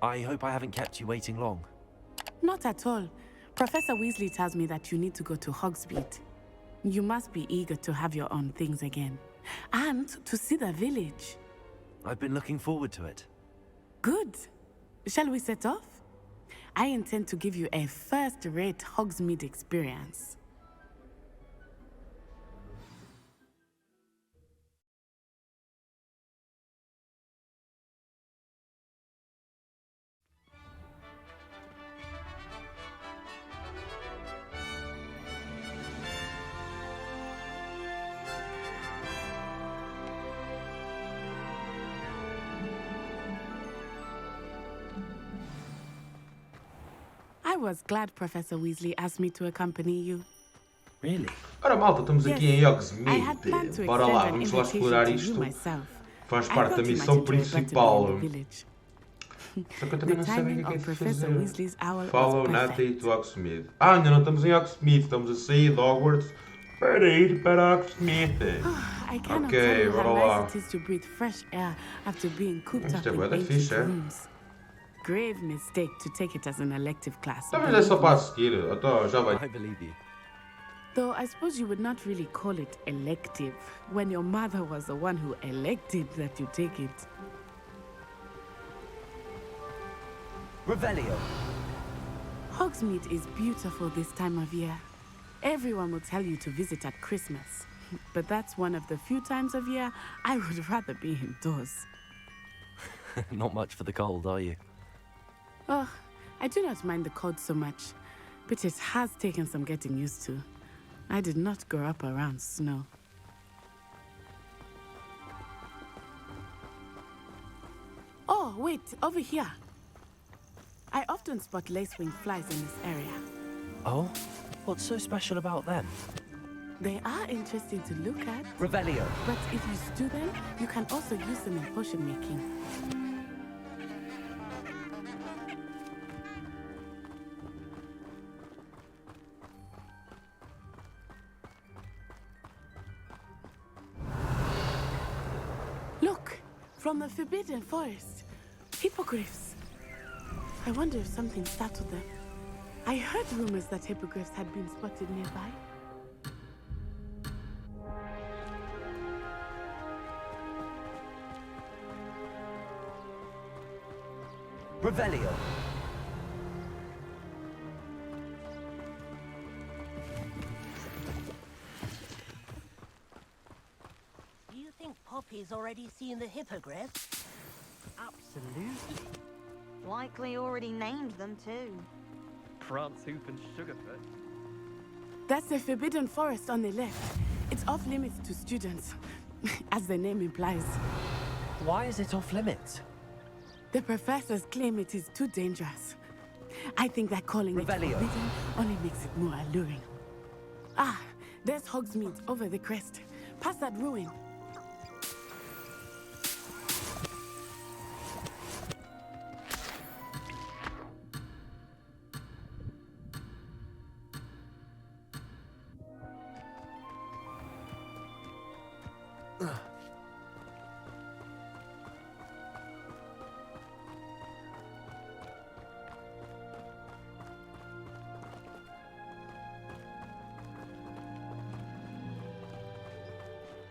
I hope I haven't kept you waiting long. Not at all. Professor Weasley tells me that you need to go to Hogsmeade. You must be eager to have your own things again. And to see the village. I've been looking forward to it. Good. Shall we set off? I intend to give you a first-rate Hogsmeade experience. I was glad Professor Weasley asked me to accompany you. Really? Ora malta, estamos aqui em I had planned Hogsmeade. to Bora lá, extend an vamos lá invitation explorar to you isto. myself. Faz I parte da thought you missão might enjoy better principal. being in the village. Só que eu The também não sabia o timing que é of que é Professor fazer. Weasley's owl Follow was Natty perfect. to Hogsmeade. Ainda não estamos em Hogsmeade, estamos a sair de Hogwarts para ir para Hogsmeade. I cannot Ok, tell you bora how lá. nice it is to breathe fresh air after being cooped Isto up é bué in da ancient fixe, é? rooms. Grave mistake to take it as an elective class. Mas é só para a seguir. Então, já vai. I believe you. Though I suppose you would not really call it elective when your mother was the one who elected that you take it. Revelio. Hogsmeade is beautiful this time of year. Everyone will tell you to visit at Christmas. But that's one of the few times of year I would rather be indoors. Not much for the cold, are you? Oh, I do not mind the cold so much, but it has taken some getting used to. I did not grow up around snow. Oh, wait, over here. I often spot lacewing flies in this area. Oh? What's so special about them? They are interesting to look at, Revelio. but if you stew them, you can also use them in potion making. Look, from the Forbidden Forest, hippogriffs. I wonder if something startled them. I heard rumors that hippogriffs had been spotted nearby. Revelio. Do you think Poppy's already seen the hippogriff? Absolutely. Likely already named them too. Prance, Hoop and Sugarfoot. That's the Forbidden Forest on the left. It's off limits to students, as the name implies. Why is it off limits? The professors claim it is too dangerous. I think that calling it Revelio. forbidden only makes it more alluring. Ah, there's Hogsmeade over the crest. Past that ruin.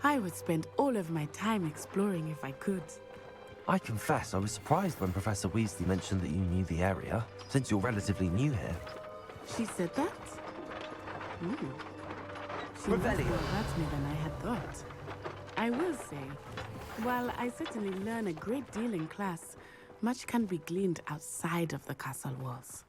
I would spend all of my time exploring if I could. I confess I was surprised when Professor Weasley mentioned that you knew the area, since you're relatively new here. She said that? She knows more Revelio. about me than I had thought. I will say, while I certainly learn a great deal in class, much can be gleaned outside of the castle walls.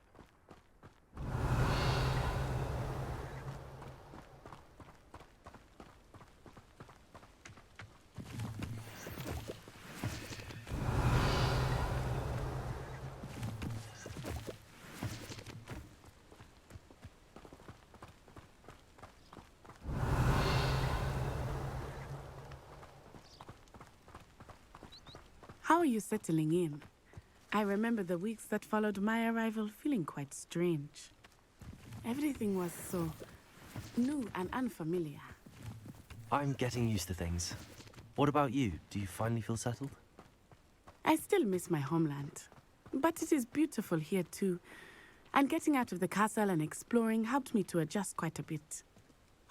How are you settling in? I remember the weeks that followed my arrival feeling quite strange. Everything was so new and unfamiliar. I'm getting used to things. What about you? Do you finally feel settled? I still miss my homeland. but it is beautiful here too. And getting out of the castle and exploring helped me to adjust quite a bit.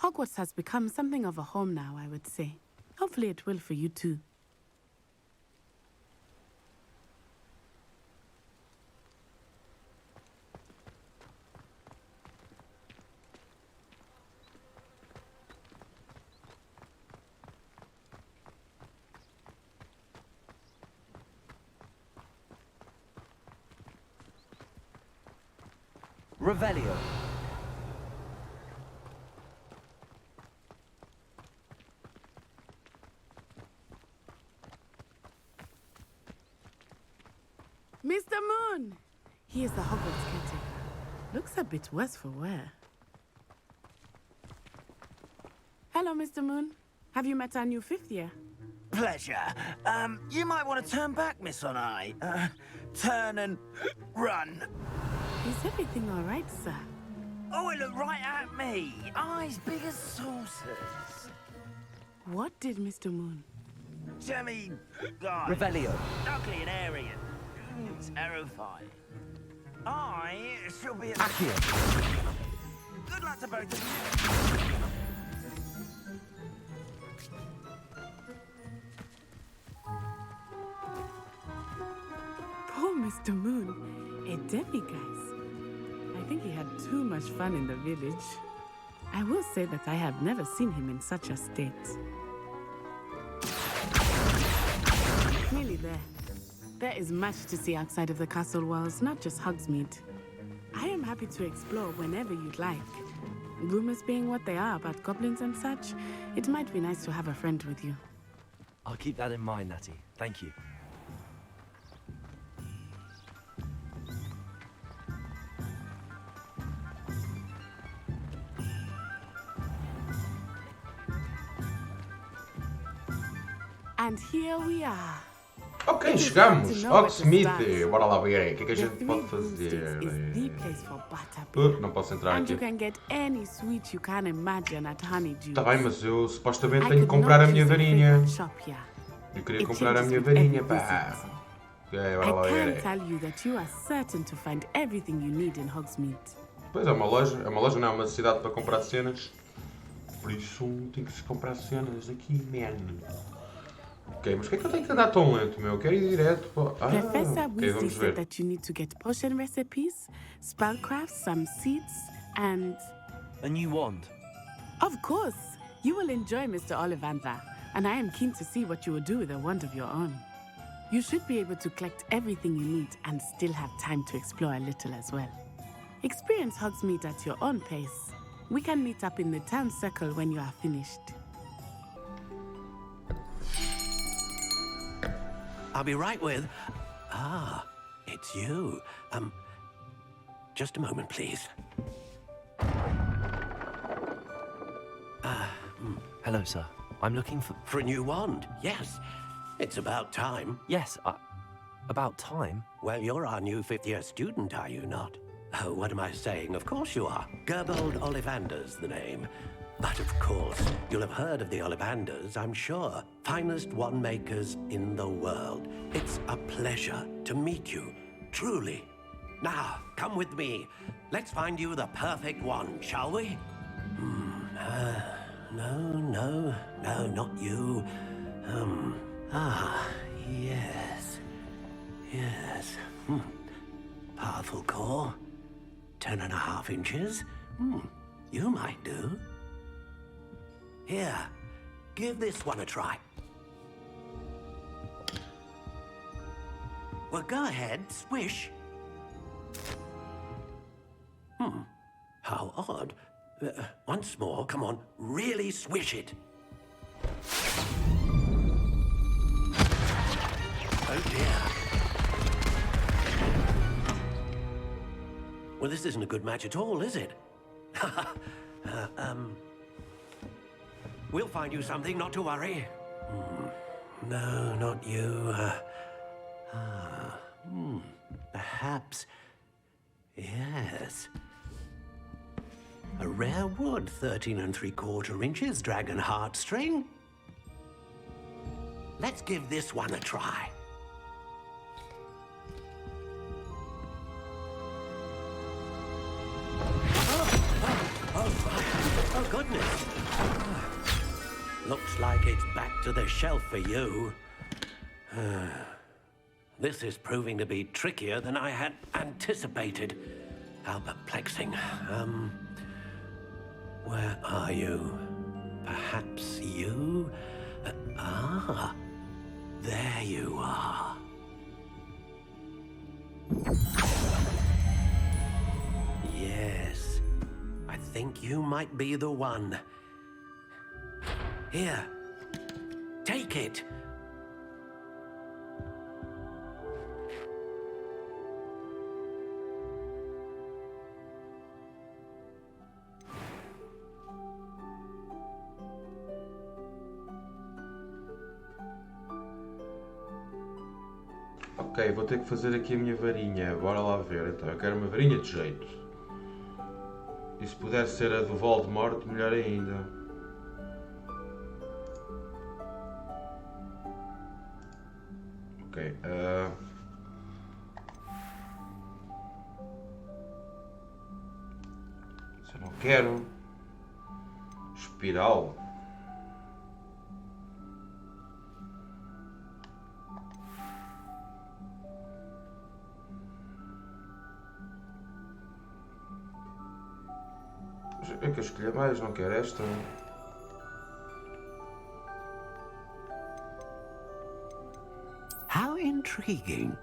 Hogwarts has become something of a home now, I would say. Hopefully it will for you too. Revelio. Mr. Moon! He is the Hogwarts caretaker. Looks a bit worse for wear. Hello, Mr. Moon. Have you met our new 5th year? Pleasure. You might want to turn back, Miss Onai. Turn and run. Is everything all right, sir? Oh, it looked right at me. Eyes big as saucers. What did Mr. Moon? Jemmy guy. Revelio. Ugly and airy and terrifying. I shall be... Accio. Good luck to both of you. Poor Mr. Moon. A demiguise. I think he had too much fun in the village. I will say that I have never seen him in such a state. Nearly there. There is much to see outside of the castle walls, not just Hogsmeade. I am happy to explore whenever you'd like. Rumors being what they are about goblins and such, it might be nice to have a friend with you. I'll keep that in mind, Natty. Thank you. And here we are. Ok, chegamos. Hogsmeade. Bora lá ver o que é que a gente pode fazer. Não posso entrar And aqui. you can get any sweet you can imagine at Honeydew. Tá bem, mas eu supostamente tenho que comprar a minha varinha. Eu queria comprar a minha varinha, pá. Ok, bora lá I can ver. tell you that you are certain to find everything you need in Hogsmeade. Pois é, uma loja não, é uma cidade para comprar cenas. Por isso tem que se comprar cenas aqui, man. Ok, mas por que é que eu tenho que andar tão lento, meu? Eu quero ir direto para... Professor ok, Weasley vamos said ver. that you need to get potion recipes, spellcrafts, some seeds, and... A new wand. Of course! You will enjoy Mr. Ollivander, and I am keen to see what you will do with a wand of your own. You should be able to collect everything you need and still have time to explore a little as well. Experience Hogsmeade at your own pace. We can meet up in the town circle when you are finished. I'll be right with... Ah, it's you. Just a moment, please. Hello, sir. I'm looking for... For a new wand, yes. It's about time. Yes, about time. Well, you're our new 5th-year student, are you not? Oh, what am I saying? Of course you are. Gerbold Ollivander's the name. But of course, you'll have heard of the Ollivanders, I'm sure. Finest wand makers in the world. It's a pleasure to meet you, truly. Now, come with me. Let's find you the perfect wand, shall we? No, not you. Yes. Powerful core. 10.5 inches. You might do. Here, give this one a try. Well, go ahead, swish. How odd. Once more, come on, really swish it. Oh dear. Well, this isn't a good match at all, is it? We'll find you something, not to worry. No, not you. Perhaps. Yes. A rare wood, 13 3/4 inches, dragon heartstring. Let's give this one a try. goodness. Looks like it's back to the shelf for you. This is proving to be trickier than I had anticipated. How perplexing. Where are you? Perhaps you? There you are. Yes, I think you might be the one. Here, take it. Ok, vou ter que fazer aqui a minha varinha. Bora lá ver então. Eu quero uma varinha de jeito. E se puder ser a do Voldemort, melhor ainda. Ok. Se eu não quero. Espiral. É que eu escolhi mais, não quero esta. How intriguing.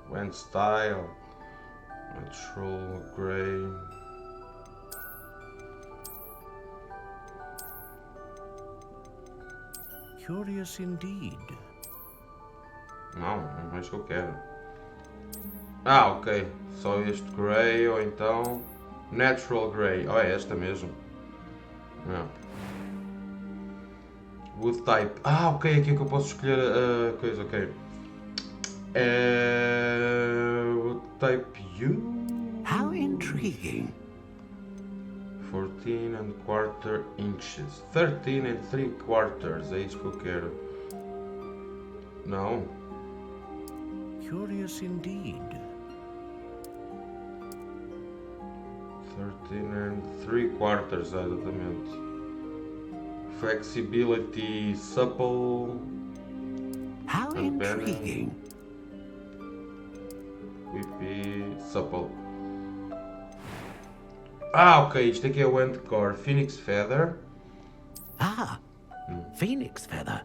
Wand style. Natural grey. Curious indeed. Não, não é isso que eu quero. Ah, ok. Só este grey ou então natural grey. Oh, é esta mesmo. Não. Wood type. Ah, ok. Aqui é que eu posso escolher a coisa. Ok. Wood type U. How intriguing. 14 and quarter inches. 13 and 3 quarters. É isso que eu quero. Não. Curious indeed. 13 and 3 quarters, exatamente. Flexibility, supple. How intriguing. Whippy, supple. Ah, ok, isto aqui é o endcore. Phoenix Feather. Ah, phoenix feather.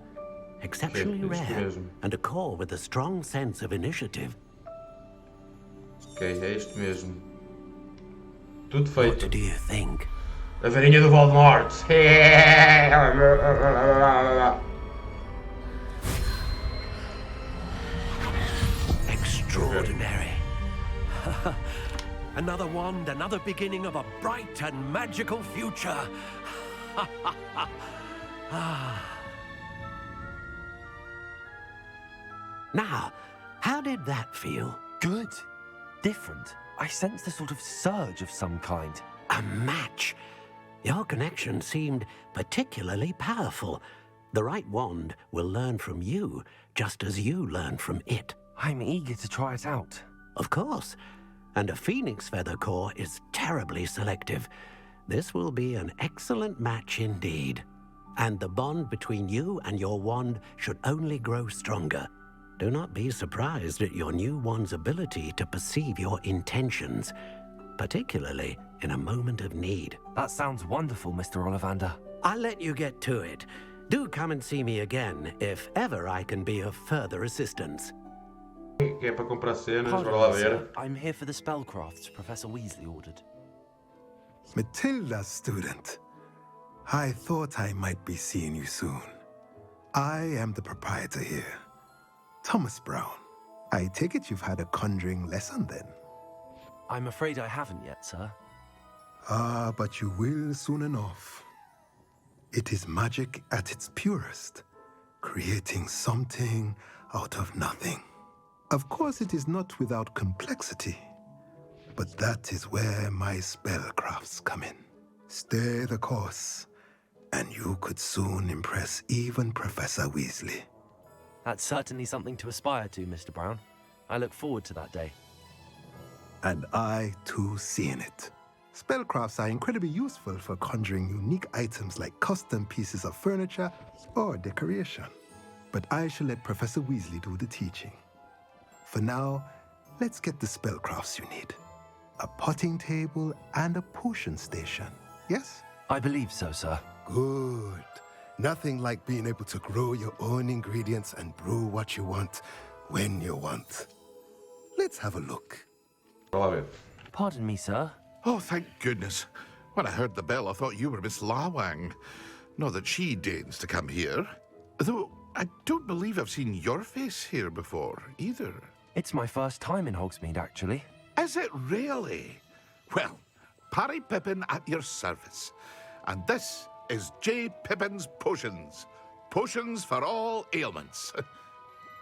Exceptionally Okay, isto rare. mesmo. And a core with a strong sense of initiative. Ok, é isto mesmo. Tudo What feito. do you think? A varinha do Voldemort. Extraordinary. Another wand, another beginning of a bright and magical future. Now, how did that feel? Good. Different. I sensed a sort of surge of some kind. A match. Your connection seemed particularly powerful. The right wand will learn from you, just as you learn from it. I'm eager to try it out. Of course. And a phoenix feather core is terribly selective. This will be an excellent match indeed. And the bond between you and your wand should only grow stronger. Do not be surprised at your new wand's ability to perceive your intentions, particularly in a moment of need. That sounds wonderful, Mr. Ollivander. I'll let you get to it. Do come and see me again if ever I can be of further assistance. Que é para comprar cenas, Pardon bora lá me, ver. sir. I'm here for the spellcrafts Professor Weasley ordered. Matilda, student. I thought I might be seeing you soon. I am the proprietor here, Thomas Brown. I take it you've had a conjuring lesson then? I'm afraid I haven't yet, sir. Ah, but you will soon enough. It is magic at its purest, creating something out of nothing. Of course, it is not without complexity, but that is where my spellcrafts come in. Stay the course, and you could soon impress even Professor Weasley. That's certainly something to aspire to, Mr. Brown. I look forward to that day. And I, too, seeing it. Spellcrafts are incredibly useful for conjuring unique items like custom pieces of furniture or decoration. But I shall let Professor Weasley do the teaching. For now, let's get the spellcrafts you need. A potting table and a potion station, yes? I believe so, sir. Good. Nothing like being able to grow your own ingredients and brew what you want, when you want. Let's have a look. Vai lá ver. Pardon me, sir. Oh, thank goodness. When I heard the bell, I thought you were Miss Lawang. Not that she deigns to come here. Though, I don't believe I've seen your face here before, either. It's my first time in Hogsmeade, actually. Is it really? Well, Parry Pippin at your service. And this is J. Pippin's Potions. Potions for all ailments.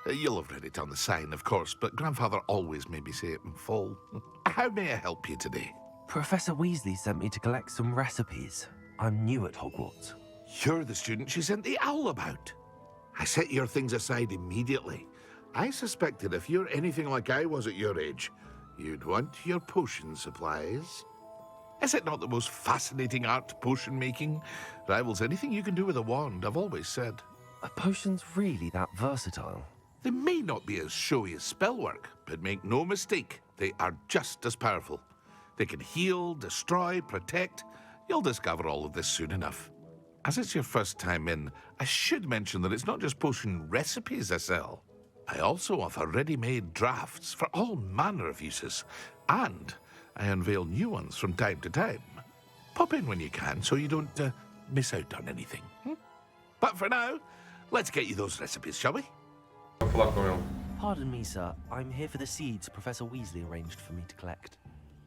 You'll have read it on the sign, of course, but Grandfather always made me say it in full. How may I help you today? Professor Weasley sent me to collect some recipes. I'm new at Hogwarts. You're the student she sent the owl about. I set your things aside immediately. I suspected if you're anything like I was at your age, you'd want your potion supplies. Is it not the most fascinating art, potion making? Rivals anything you can do with a wand, I've always said. Are potions really that versatile? They may not be as showy as spellwork, but make no mistake, they are just as powerful. They can heal, destroy, protect. You'll discover all of this soon enough. As it's your first time in, I should mention that it's not just potion recipes I sell. I also offer ready-made drafts for all manner of uses, and I unveil new ones from time to time. Pop in when you can so you don't miss out on anything. But for now, let's get you those recipes, shall we? Vou falar com ele. Pardon me, sir. I'm here for the seeds Professor Weasley arranged for me to collect.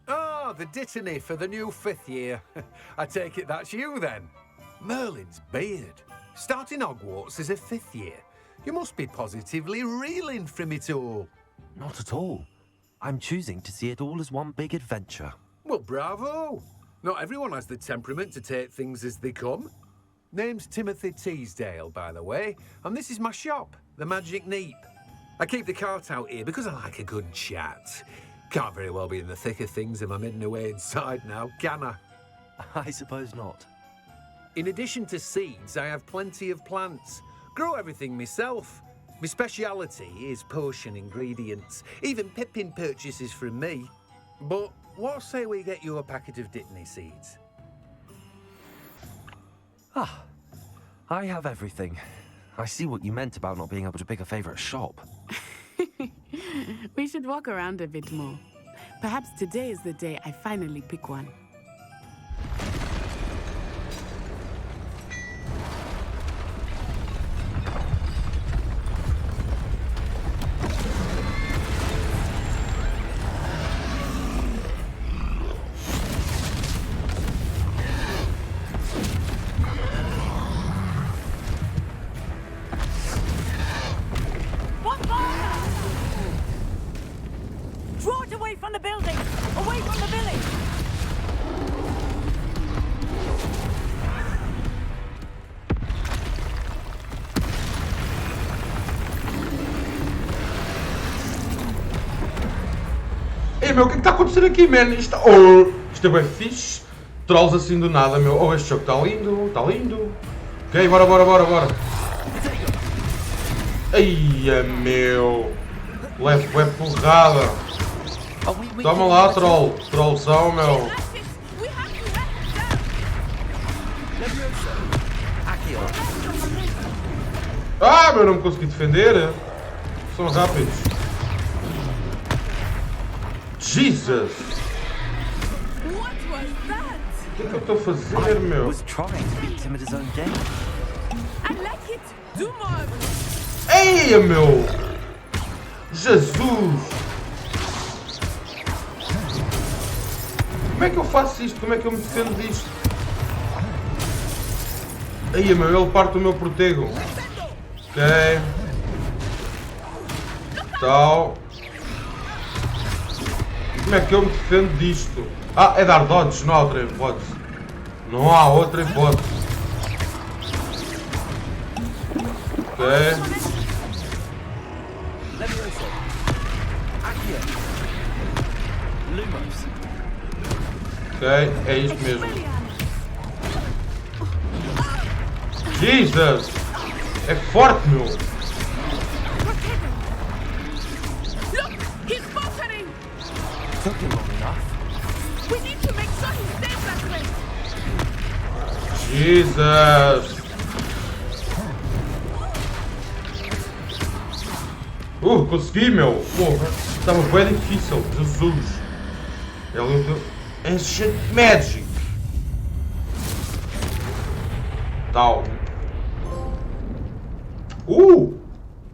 Oh, the dittany for the new 5th year. I take it that's you, then. Merlin's beard. Starting Hogwarts as a 5th year. You must be positively reeling from it all. Not at all. I'm choosing to see it all as one big adventure. Well, bravo. Not everyone has the temperament to take things as they come. Name's Timothy Teasdale, by the way, and this is my shop, the Magic Neep. I keep the cart out here because I like a good chat. Can't very well be in the thick of things if I'm hidden away inside now, can I? I suppose not. In addition to seeds, I have plenty of plants. Grow everything myself. My speciality is potion ingredients. Even Pippin purchases from me. But what say we get you a packet of dittany seeds? Ah, I have everything. I see what you meant about not being able to pick a favourite shop. We should walk around a bit more. Perhaps today is the day I finally pick one. Draw it away from the building! Away from the village! Ei, meu, o que é que está a acontecer aqui, man? Isto é bem fixe. Trolls assim do nada, meu. Oh, este jogo está lindo, está lindo. Ok, bora. Eia, meu. Leve bué porrada. Toma lá, troll. Trollzão, meu. Ah, meu, não me consegui defender. São rápidos. Jesus! O que é que eu estou a fazer, meu? Eia, meu! Jesus! Como é que eu faço isto? Como é que eu me defendo disto? Eia, meu, ele parte o meu protego. Ok. Tal. Como é que eu me defendo disto? Ah, é dar dodges, não há outra hipótese. Não há outra hipótese. Ok. Ok. Ok, é isto mesmo. Jesus! É forte, meu! Look, he's faltering. Took him long enough. We need to make sure he stays that way. Jesus! Consegui, meu! Porra, estava bem difícil. Jesus! Ele deu Ancient Magic! Tal.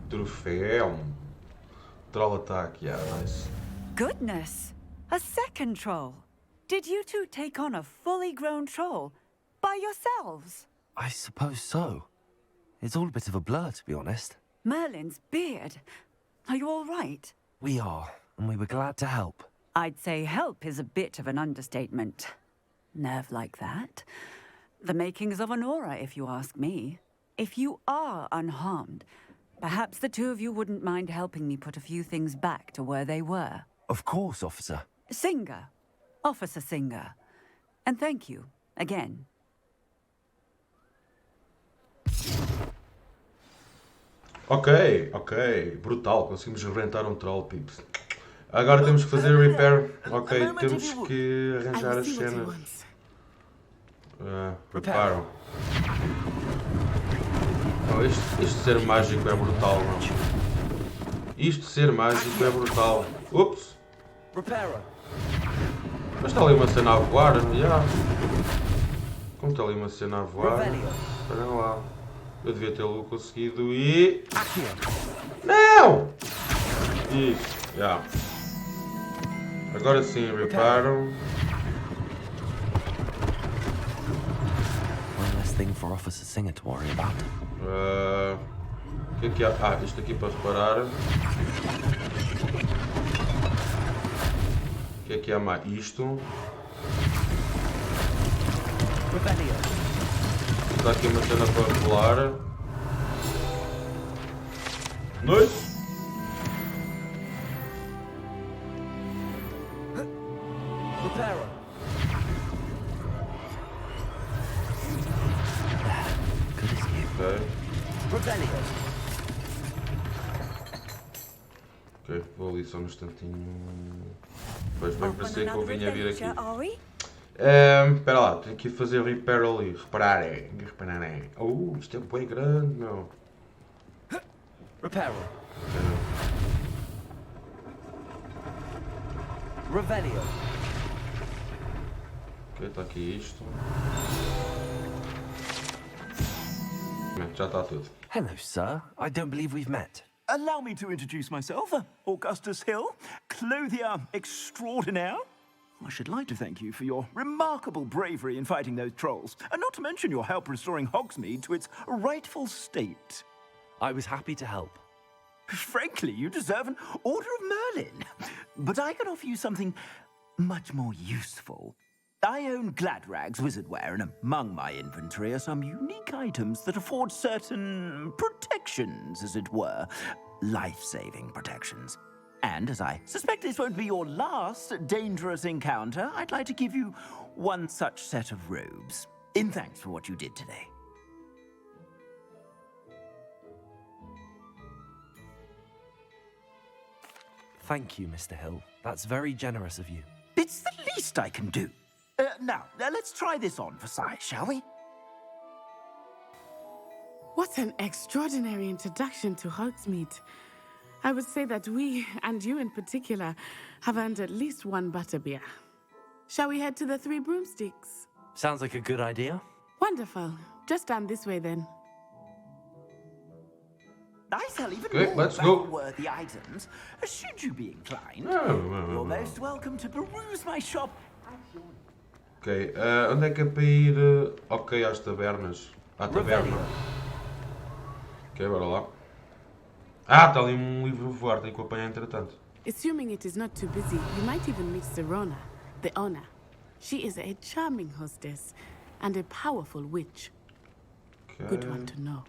Troféu. Troll attack, yeah, nice. Goodness! A second troll. Did you two take on a fully grown troll by yourselves? I suppose so. It's all a bit of a blur, to be honest. Merlin's beard. Are you all right? We are, and we were glad to help. I'd say help is a bit of an understatement. Nerve like that. The makings of an aura, if you ask me. If you are unharmed, perhaps the two of you wouldn't mind helping me put a few things back to where they were. Of course, officer. Singer. Officer Singer. And thank you, again. Ok. Brutal, conseguimos reventar um troll, peeps. Agora temos que fazer repair. Ok, temos que arranjar as cenas. Preparo. Oh, isto ser mágico é brutal, não? Isto ser mágico é brutal. Ups! Mas está ali uma cena a voar, já. Como está ali uma cena a voar? Espera lá. Eu devia tê-lo conseguido e... Não! Isso, já. Agora sim, reparo. One less thing for Officer Singer to worry about. O que é que há? Ah, isto aqui para reparar. O que é que há mais? Isto. Está aqui uma cena para revelar. Nice! Ok, vou ali só um instantinho. Pois bem, parecia que eu vinha vir aqui. Espera lá, tenho que fazer repair ali. Reparar. Isto é bem grande, meu. Reparo. Revelio. Ok, está aqui isto. Já está tudo. Hello, sir. I don't believe we've met. Allow me to introduce myself, Augustus Hill, clothier extraordinaire. I should like to thank you for your remarkable bravery in fighting those trolls, and not to mention your help restoring Hogsmeade to its rightful state. I was happy to help. Frankly, you deserve an Order of Merlin. But I can offer you something much more useful. I own Gladrag's wizardware, and among my inventory are some unique items that afford certain protections, as it were. Life-saving protections. And as I suspect this won't be your last dangerous encounter, I'd like to give you one such set of robes, in thanks for what you did today. Thank you, Mr. Hill. That's very generous of you. It's the least I can do. Now, let's try this on for size, shall we? What an extraordinary introduction to Hogsmeade. I would say that we, and you in particular, have earned at least one butterbeer. Shall we head to the Three Broomsticks? Sounds like a good idea. Wonderful. Just stand this way then. I sell even more value-worthy items. Should you be inclined, you're most welcome to peruse my shop. Ok, onde é que é para ir? Ok, às tabernas. À taberna. Ok, bora lá. Ah, está ali um livro voar, tenho que apanhar entretanto. Assuming it is not too busy, you might even meet Serona, the owner. She is a charming hostess and a powerful witch. Okay. Good one to know.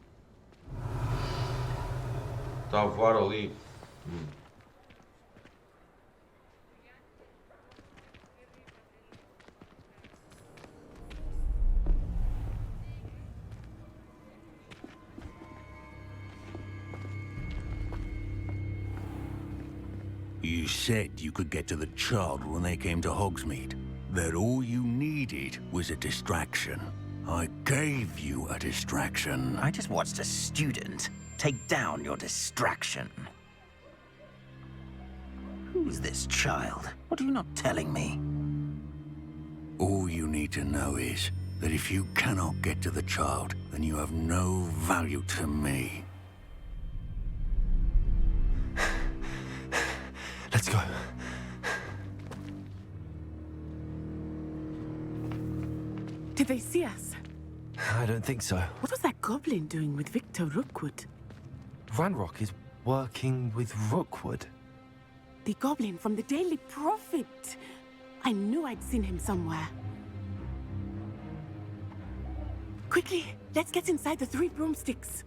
Está a voar ali. You said you could get to the child when they came to Hogsmeade. That all you needed was a distraction. I gave you a distraction. I just watched a student take down your distraction. Who's this child? What are you not telling me? All you need to know is that if you cannot get to the child, then you have no value to me. Let's go. Did they see us? I don't think so. What was that goblin doing with Victor Rookwood? Ranrock is working with Rookwood. The goblin from the Daily Prophet. I knew I'd seen him somewhere. Quickly, let's get inside the 3 broomsticks.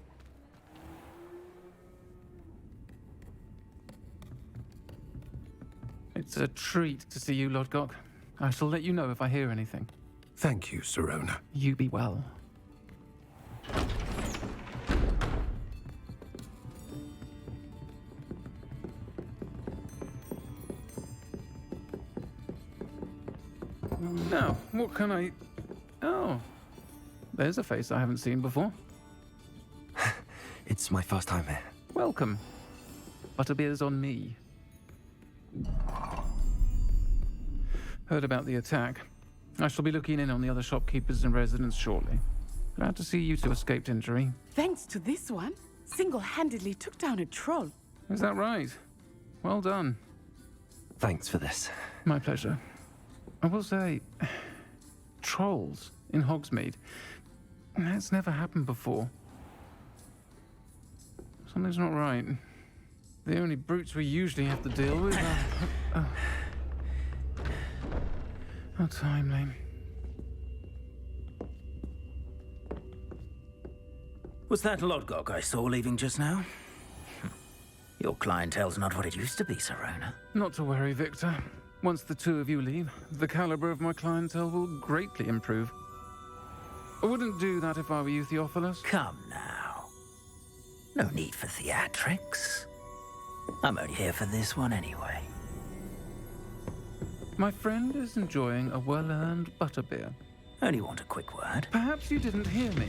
It's a treat to see you, Lodgok. I shall let you know if I hear anything. Thank you, Sirona. You be well. Now, what can I... Oh, there's a face I haven't seen before. It's my first time here. Welcome. Butterbeer's on me. Heard about the attack. I shall be looking in on the other shopkeepers and residents shortly. Glad to see you two escaped injury. Thanks to this one, single-handedly took down a troll. Is that right? Well done. Thanks for this. My pleasure. I will say, trolls in Hogsmeade. That's never happened before. Something's not right. The only brutes we usually have to deal with are... How timely. Was that Lodgok I saw leaving just now? Your clientele's not what it used to be, Sirona. Not to worry, Victor. Once the two of you leave, the caliber of my clientele will greatly improve. I wouldn't do that if I were you, Theophilus. Come now. No need for theatrics. I'm only here for this one anyway. My friend is enjoying a well-earned butterbeer. Only want a quick word. Perhaps you didn't hear me.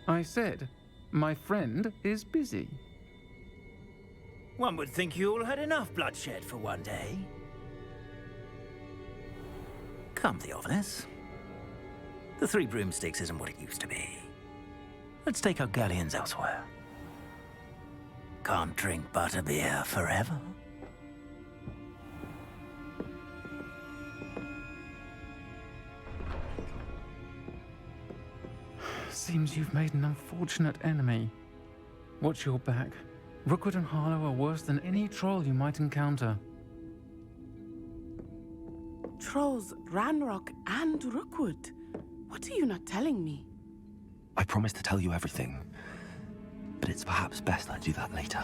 I said, my friend is busy. One would think you all had enough bloodshed for one day. Come, Theophilus. The 3 broomsticks isn't what it used to be. Let's take our galleons elsewhere. Can't drink butterbeer forever. Seems you've made an unfortunate enemy. Watch your back. Rookwood and Harlow are worse than any troll you might encounter. Trolls, Ranrock, and Rookwood. What are you not telling me? I promise to tell you everything, but it's perhaps best I do that later.